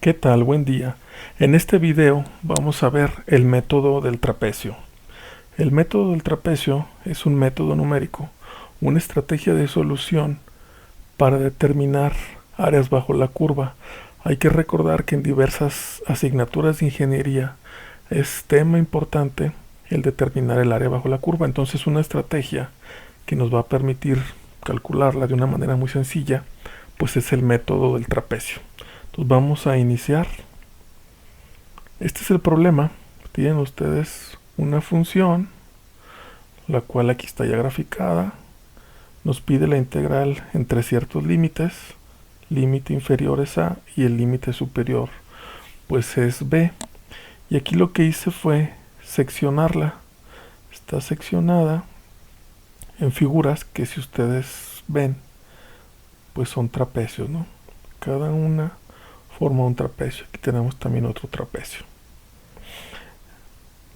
¿Qué tal? Buen día. En este video vamos a ver el método del trapecio. El método del trapecio es un método numérico, una estrategia de solución para determinar áreas bajo la curva. Hay que recordar que en diversas asignaturas de ingeniería es tema importante el determinar el área bajo la curva. Entonces una estrategia que nos va a permitir calcularla de una manera muy sencilla, pues es el método del trapecio. Entonces vamos a iniciar. Este es el problema. Tienen ustedes una función, la cual aquí está ya graficada. Nos pide la integral entre ciertos límites. Límite inferior es A y el límite superior pues es B. Y aquí lo que hice fue seccionarla. Está seccionada en figuras que, si ustedes ven, pues son trapecios, ¿no? Cada una forma un trapecio. Aquí tenemos también otro trapecio.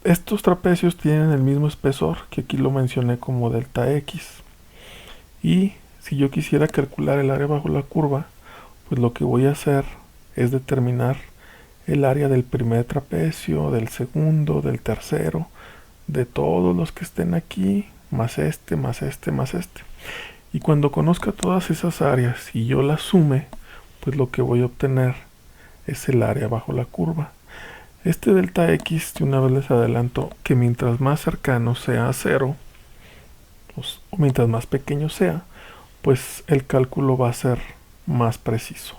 Estos trapecios tienen el mismo espesor, que aquí lo mencioné como delta X. Y si yo quisiera calcular el área bajo la curva, pues lo que voy a hacer es determinar el área del primer trapecio, del segundo, del tercero, de todos los que estén aquí, más este, más este, más este. Y cuando conozca todas esas áreas y yo las sume, pues lo que voy a obtener es el área bajo la curva. Este delta X, de una vez les adelanto que mientras más cercano sea a cero, o mientras más pequeño sea, pues el cálculo va a ser más preciso.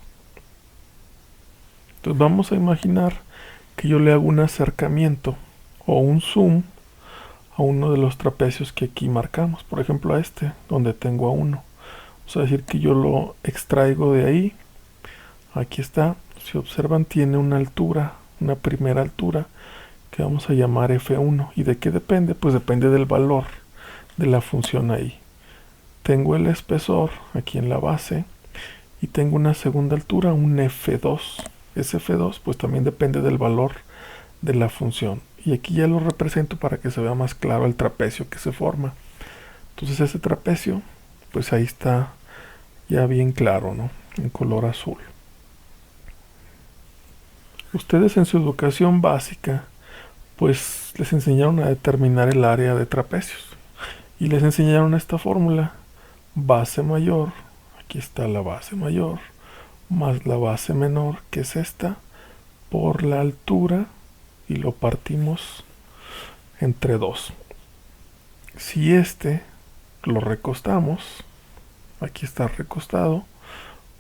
Entonces vamos a imaginar que yo le hago un acercamiento o un zoom a uno de los trapecios que aquí marcamos. Por ejemplo a este, donde tengo a uno. Vamos a decir que yo lo extraigo de ahí. Aquí está. Si observan, tiene una altura, una primera altura, que vamos a llamar F1. ¿Y de qué depende? Pues depende del valor de la función ahí. Tengo el espesor aquí en la base y tengo una segunda altura, un F2. Ese F2 pues también depende del valor de la función. Y aquí ya lo represento para que se vea más claro el trapecio que se forma. Entonces ese trapecio, pues ahí está ya bien claro, ¿no? En color azul. Ustedes en su educación básica, pues les enseñaron a determinar el área de trapecios. Y les enseñaron esta fórmula. Base mayor, aquí está la base mayor, más la base menor, que es esta, por la altura, y lo partimos entre 2. Si este lo recostamos, aquí está recostado,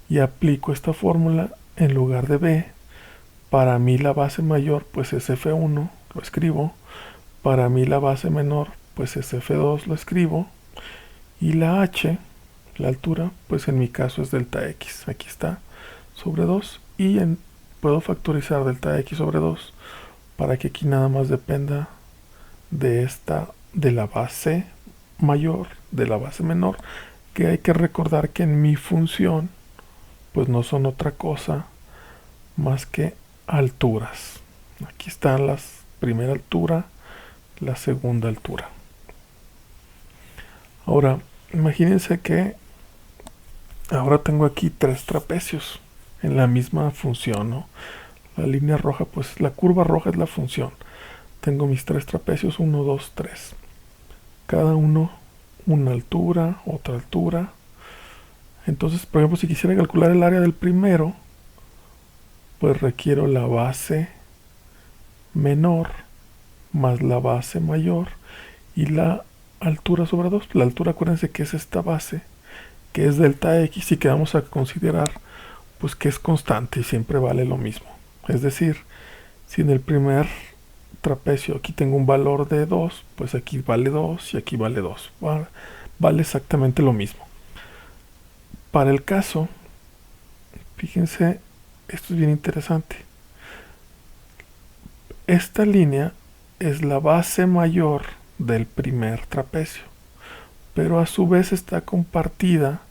y aplico esta fórmula en lugar de B, para mí la base mayor pues es F1, lo escribo, para mí la base menor pues es F2, lo escribo, y la H, la altura, pues en mi caso es delta X, aquí está, sobre 2, y puedo factorizar delta X sobre 2 para que aquí nada más dependa de de la base mayor, de la base menor, que hay que recordar que en mi función pues no son otra cosa más que alturas. Aquí están las primera altura, la segunda altura. Ahora, imagínense que ahora tengo aquí 3 trapecios en la misma función, ¿no? La línea roja, pues la curva roja es la función. Tengo mis 3 trapecios, 1, 2, 3. Cada uno una altura, otra altura. Entonces, por ejemplo, si quisiera calcular el área del primero, pues requiero la base menor más la base mayor y la altura sobre 2. La altura, acuérdense que es esta base, que es delta X, y que vamos a considerar pues que es constante y siempre vale lo mismo. Es decir, si en el primer trapecio aquí tengo un valor de 2, pues aquí vale 2 y aquí vale 2. Vale exactamente lo mismo. Para el caso, fíjense, esto es bien interesante. Esta línea es la base mayor del primer trapecio, pero a su vez está compartida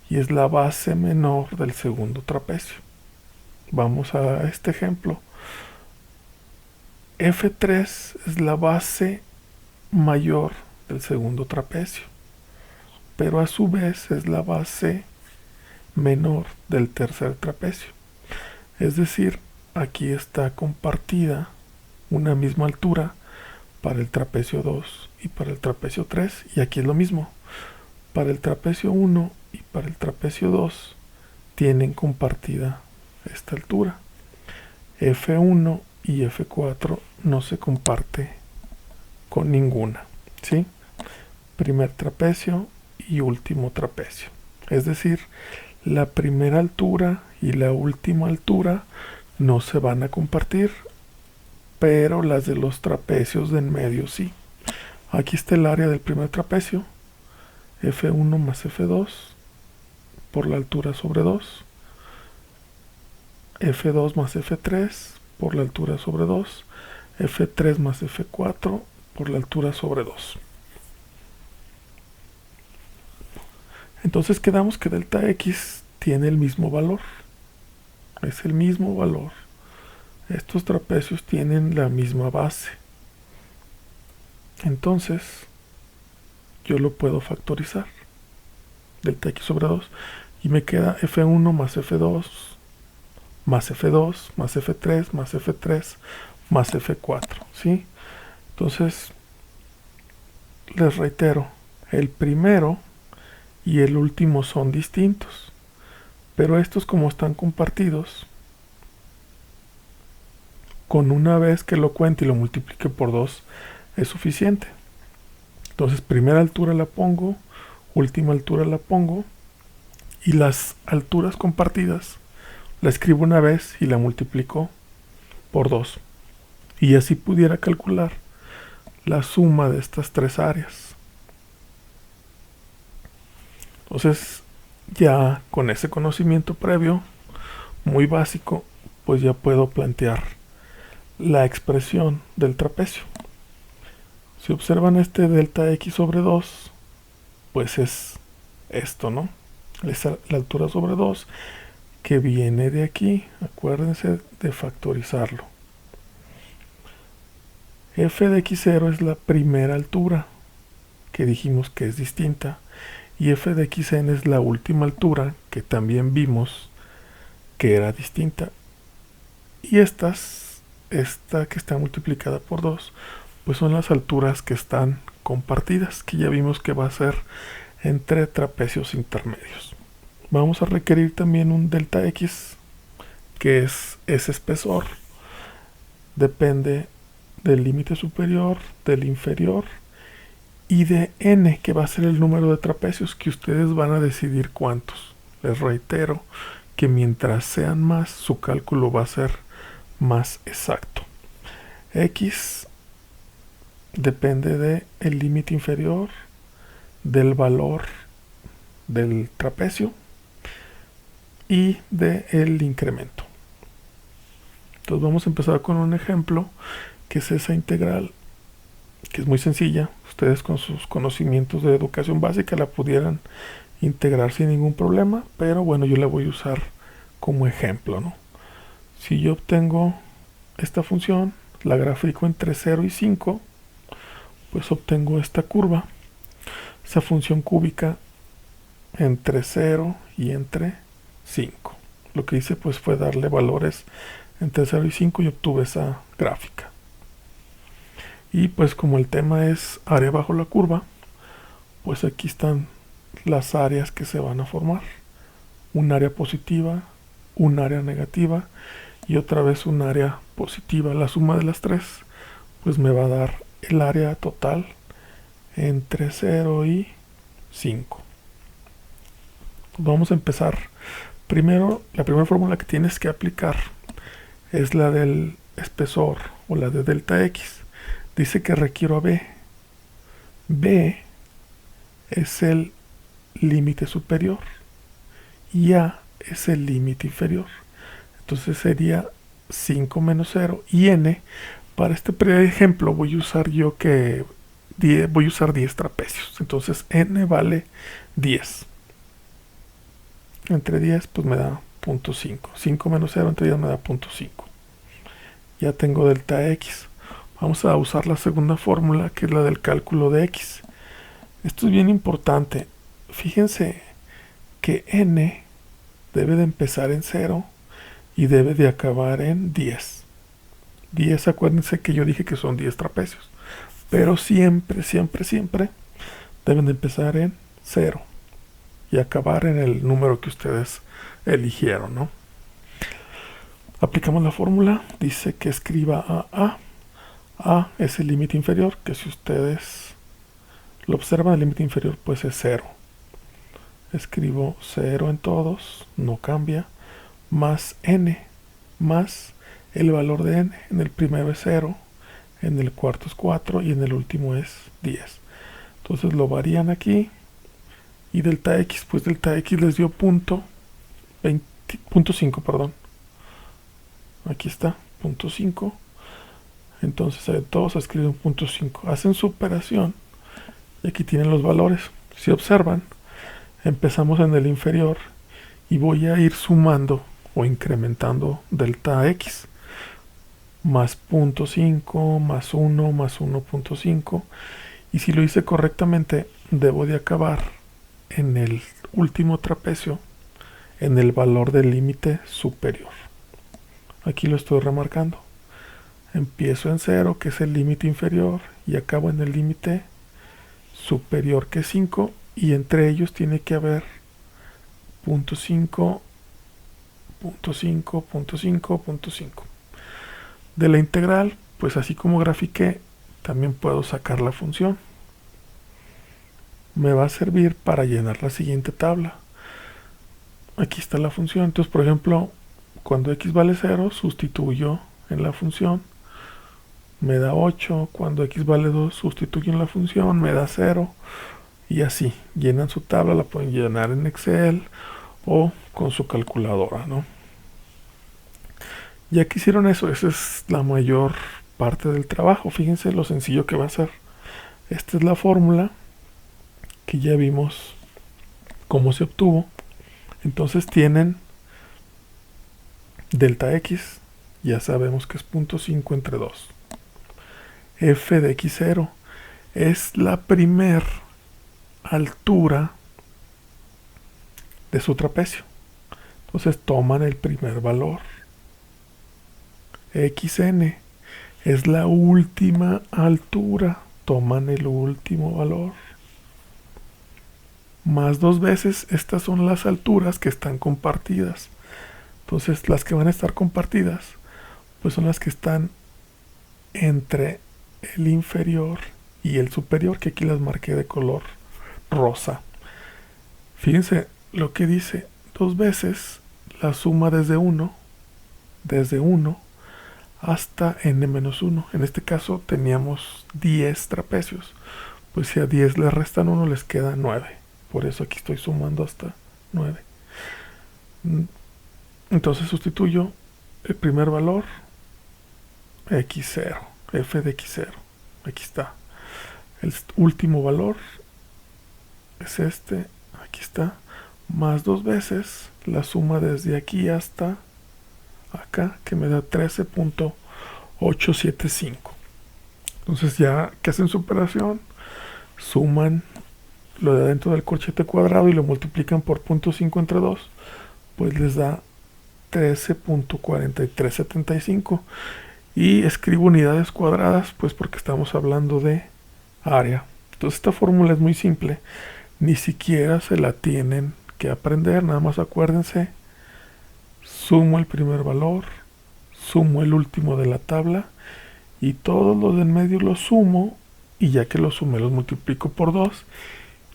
y es la base menor del segundo trapecio. Vamos a este ejemplo. F3 es la base mayor del segundo trapecio, pero a su vez es la base menor del tercer trapecio. Es decir, aquí está compartida una misma altura para el trapecio 2 y para el trapecio 3, y aquí es lo mismo. Para el trapecio 1 y para el trapecio 2 tienen compartida esta altura. F1 y F4 no se comparte con ninguna, ¿sí? Primer trapecio y último trapecio. Es decir, la primera altura y la última altura no se van a compartir, pero las de los trapecios de en medio sí. Aquí está el área del primer trapecio, F1 más F2 por la altura sobre 2, F2 más F3 por la altura sobre 2, F3 más F4 por la altura sobre 2. Entonces quedamos que delta X tiene el mismo valor. Es el mismo valor. Estos trapecios tienen la misma base. Entonces, yo lo puedo factorizar. Delta X sobre 2. Y me queda F1 más F2 más F2 más F3 más F3 más F4. ¿Sí? Entonces, les reitero, el primero y el último son distintos, pero estos, como están compartidos, con una vez que lo cuente y lo multiplique por 2 es suficiente. Entonces, primera altura la pongo, última altura la pongo, y las alturas compartidas la escribo una vez y la multiplico por 2, y así pudiera calcular la suma de estas tres áreas. Entonces, ya con ese conocimiento previo, muy básico, pues ya puedo plantear la expresión del trapecio. Si observan este delta X sobre 2, pues es esto, ¿no? Es la altura sobre 2 que viene de aquí. Acuérdense de factorizarlo. F de X0 es la primera altura, que dijimos que es distinta, y F de Xn es la última altura, que también vimos que era distinta. Y esta que está multiplicada por 2, pues son las alturas que están compartidas, que ya vimos que va a ser entre trapecios intermedios. Vamos a requerir también un delta X, que es ese espesor. Depende del límite superior, del inferior y de n, que va a ser el número de trapecios, que ustedes van a decidir cuántos. Les reitero que mientras sean más, su cálculo va a ser más exacto. X depende del límite inferior, del valor del trapecio y del incremento. Entonces vamos a empezar con un ejemplo, que es esa integral, que es muy sencilla. Ustedes con sus conocimientos de educación básica la pudieran integrar sin ningún problema, pero bueno, yo la voy a usar como ejemplo, ¿no? Si yo obtengo esta función, la grafico entre 0 y 5, pues obtengo esta curva, esa función cúbica entre 0 y entre 5. Lo que hice pues fue darle valores entre 0 y 5 y obtuve esa gráfica. Y pues como el tema es área bajo la curva, pues aquí están las áreas que se van a formar. Un área positiva, un área negativa y otra vez un área positiva. La suma de las tres pues me va a dar el área total entre 0 y 5. Vamos a empezar. Primero, la primera fórmula que tienes que aplicar es la del espesor o la de delta X. Dice que requiero a B. B es el límite superior y A es el límite inferior. Entonces sería 5 menos 0. Y N, para este primer ejemplo voy a usar 10 trapecios. Entonces N vale 10. Entre 10 pues me da 0.5. 5 menos 0 entre 10 me da 0.5. Ya tengo delta X. Vamos a usar la segunda fórmula, que es la del cálculo de X. Esto es bien importante. Fíjense que N debe de empezar en 0 y debe de acabar en 10. 10, acuérdense que yo dije que son 10 trapecios, pero siempre, siempre, siempre deben de empezar en 0 y acabar en el número que ustedes eligieron, ¿no? Aplicamos la fórmula, dice que escriba a. A es el límite inferior, que si ustedes lo observan, el límite inferior pues es 0. Escribo 0 en todos, no cambia, más n, más el valor de n. En el primero es 0, en el cuarto es 4 y en el último es 10. Entonces lo varían aquí. Y delta x, pues delta x les dio punto 5, perdón. Aquí está, punto 5. Entonces todos escriben punto 5. Hacen su operación y aquí tienen los valores. Si observan, empezamos en el inferior y voy a ir sumando o incrementando delta x. Más punto 5, más 1, más 1.5. Y si lo hice correctamente, debo de acabar en el último trapecio en el valor del límite superior. Aquí lo estoy remarcando. Empiezo en 0, que es el límite inferior, y acabo en el límite superior, que es 5, y entre ellos tiene que haber punto 5, punto 5, punto 5, punto 5. De la integral, pues así como grafiqué, también puedo sacar la función. Me va a servir para llenar la siguiente tabla. Aquí está la función. Entonces, por ejemplo, cuando x vale 0, sustituyo en la función, me da 8. Cuando x vale 2, sustituyo en la función, me da 0. Y así, llenan su tabla, la pueden llenar en Excel o con su calculadora, ¿no? Ya que hicieron eso, esa es la mayor parte del trabajo. Fíjense lo sencillo que va a ser. Esta es la fórmula que ya vimos cómo se obtuvo. Entonces tienen delta x, ya sabemos que es punto 5 entre 2. F de x0 es la primer altura de su trapecio. Entonces toman el primer valor. Xn es la última altura. Toman el último valor. Más 2 veces, estas son las alturas que están compartidas. Entonces las que van a estar compartidas pues son las que están entre el inferior y el superior, que aquí las marqué de color rosa. Fíjense lo que dice: 2 veces la suma desde 1 hasta n-1. En este caso teníamos 10 trapecios, pues si a 10 le restan 1 les queda 9. Por eso aquí estoy sumando hasta 9. Entonces sustituyo el primer valor, x0, f de x0. Aquí está. El último valor es este, aquí está, más 2 veces la suma desde aquí hasta acá, que me da 13.875. Entonces ya que hacen su operación, suman lo de adentro del corchete cuadrado y lo multiplican por 0.5 entre 2, pues les da 13.4375. Y escribo unidades cuadradas, pues porque estamos hablando de área. Entonces esta fórmula es muy simple, ni siquiera se la tienen que aprender, nada más acuérdense: sumo el primer valor, sumo el último de la tabla y todos los del medio los sumo, y ya que los sumé los multiplico por 2.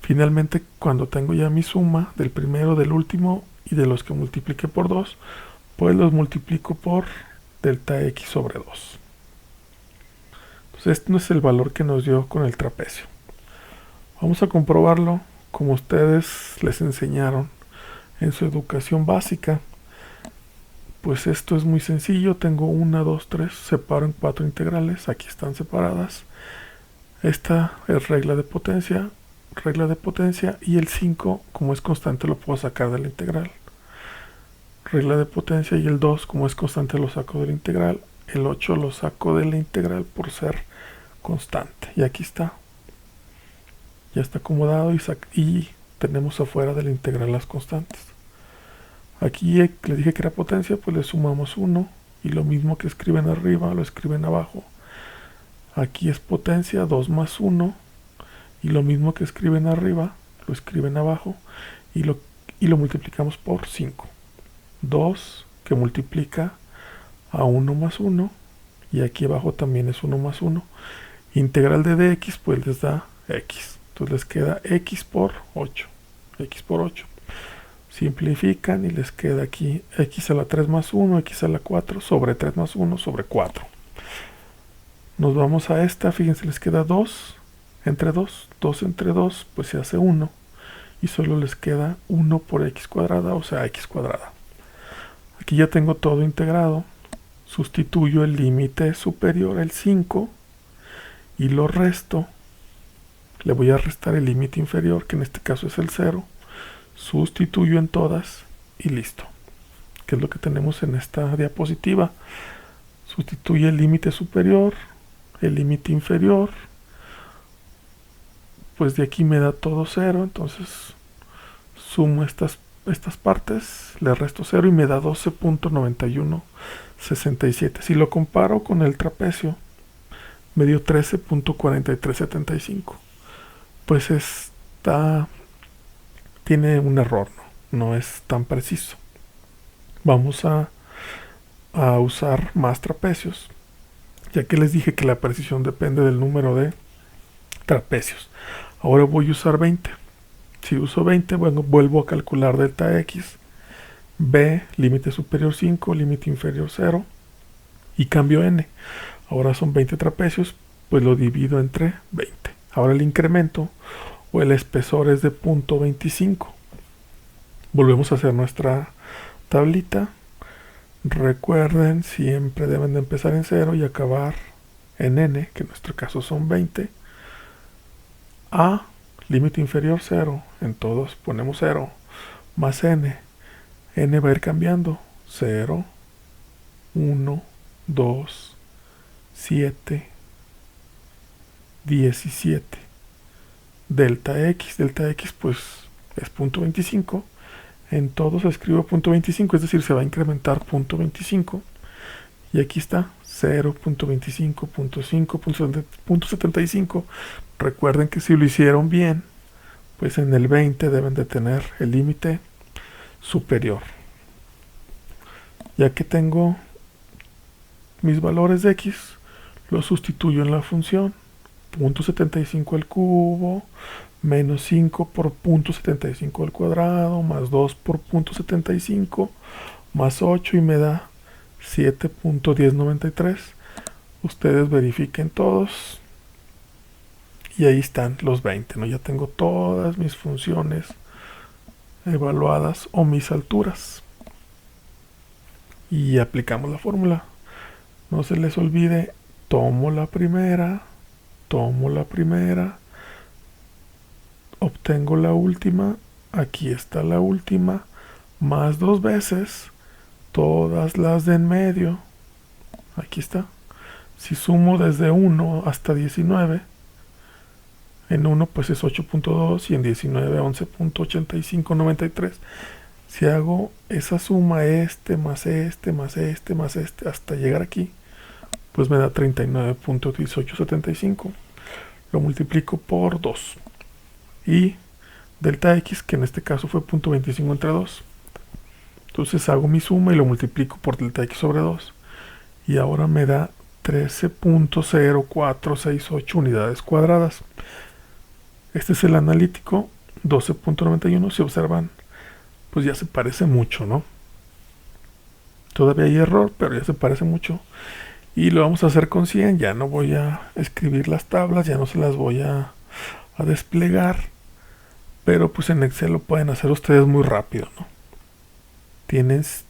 Finalmente, cuando tengo ya mi suma del primero, del último y de los que multipliqué por 2, pues los multiplico por delta x sobre 2. Entonces este no es el valor que nos dio con el trapecio. Vamos a comprobarlo como ustedes les enseñaron en su educación básica. Pues esto es muy sencillo. Tengo 1, 2, 3, separo en 4 integrales. Aquí están separadas. Esta es regla de potencia, y el 5, como es constante, lo puedo sacar de la integral. Regla de potencia, y el 2, como es constante, lo saco de la integral. El 8 lo saco de la integral por ser constante. Y aquí está. Ya está acomodado y tenemos afuera de la integral las constantes. Aquí le dije que era potencia, pues le sumamos 1 y lo mismo que escriben arriba lo escriben abajo. Aquí es potencia 2 más 1 y lo mismo que escriben arriba lo escriben abajo y lo multiplicamos por 5. 2 que multiplica a 1 más 1 y aquí abajo también es 1 más 1. Integral de dx pues les da x. Entonces les queda x por 8. X por 8. Simplifican y les queda aquí x a la 3 más 1, x a la 4 sobre 3 más 1 sobre 4. Nos vamos a esta, fíjense, les queda 2 entre 2. 2 entre 2 pues se hace 1. Y solo les queda 1 por x cuadrada, o sea, x cuadrada. Aquí ya tengo todo integrado. Sustituyo el límite superior, el 5, y lo resto. Le voy a restar el límite inferior, que en este caso es el 0. Sustituyo en todas y listo. ¿Qué es lo que tenemos en esta diapositiva? Sustituye el límite superior, el límite inferior. Pues de aquí me da todo 0, entonces sumo estas partes, le resto 0 y me da 12.9167. Si lo comparo con el trapecio, me dio 13.4375. Pues tiene un error, no es tan preciso. Vamos a usar más trapecios, ya que les dije que la precisión depende del número de trapecios. Ahora voy a usar 20. Si uso 20, bueno, vuelvo a calcular delta x, b, límite superior 5, límite inferior 0, y cambio n. Ahora son 20 trapecios, pues lo divido entre 20. Ahora el incremento o el espesor es de 0.25. Volvemos a hacer nuestra tablita. Recuerden, siempre deben de empezar en 0 y acabar en n, que en nuestro caso son 20. A, límite inferior 0, en todos ponemos 0, más n. N va a ir cambiando. 0, 1, 2, 7, 17. Delta x pues es 0.25. En todos escribo 0.25, es decir, se va a incrementar 0.25. Y aquí está 0.25, 0.5, 0.75. Recuerden que si lo hicieron bien, pues en el 20 deben de tener el límite superior. Ya que tengo mis valores de x, los sustituyo en la función. 0.75 al cubo, menos 5 por 0.75 al cuadrado, más 2 por 0.75, más 8 y me da 7.1093. Ustedes verifiquen todos. Y ahí están los 20, ¿no? Ya tengo todas mis funciones evaluadas o mis alturas. Y aplicamos la fórmula. No se les olvide, tomo la primera, obtengo la última, aquí está la última, más 2 veces todas las de en medio. Aquí está. Si sumo desde 1 hasta 19, en 1 pues es 8.2 y en 19 11.8593. Si hago esa suma, más este, más este, más este, hasta llegar aquí, pues me da 39.1875. Lo multiplico por 2. Y delta x, que en este caso fue 0.25 entre 2. Entonces hago mi suma y lo multiplico por delta x sobre 2. Y ahora me da 13.0468 unidades cuadradas. Este es el analítico, 12.91. Si observan, pues ya se parece mucho, ¿no? Todavía hay error, pero ya se parece mucho. Y lo vamos a hacer con 100. Ya no voy a escribir las tablas, ya no se las voy a desplegar. Pero pues en Excel lo pueden hacer ustedes muy rápido, ¿no? Tienes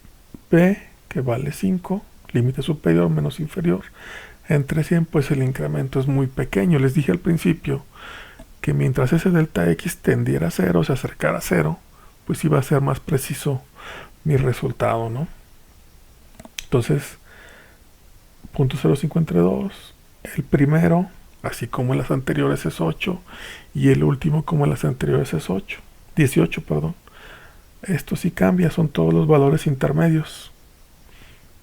P, que vale 5, límite superior menos inferior. Entre 100, pues el incremento es muy pequeño. Les dije al principio que mientras ese delta x tendiera a 0, se acercara a 0, pues iba a ser más preciso mi resultado, ¿no? Entonces, 0.05 entre 2, el primero, así como en las anteriores, es 8, y el último, como en las anteriores, es 18, perdón. Esto sí cambia, son todos los valores intermedios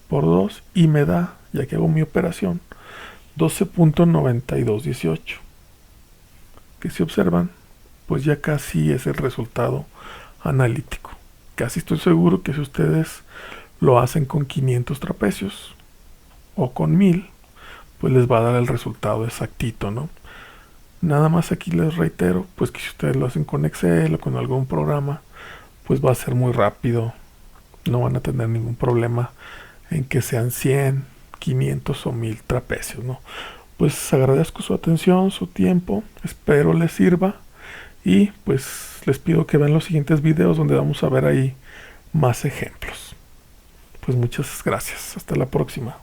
por 2 y me da, ya que hago mi operación, 12.9218. Que si observan, pues ya casi es el resultado analítico. Casi estoy seguro que si ustedes lo hacen con 500 trapecios o con 1000, pues les va a dar el resultado exactito, ¿no? Nada más aquí les reitero, pues que si ustedes lo hacen con Excel o con algún programa, pues va a ser muy rápido. No van a tener ningún problema en que sean 100, 500 o 1000 trapecios, ¿no? Pues agradezco su atención, su tiempo, espero les sirva y pues les pido que vean los siguientes videos donde vamos a ver ahí más ejemplos. Pues muchas gracias, hasta la próxima.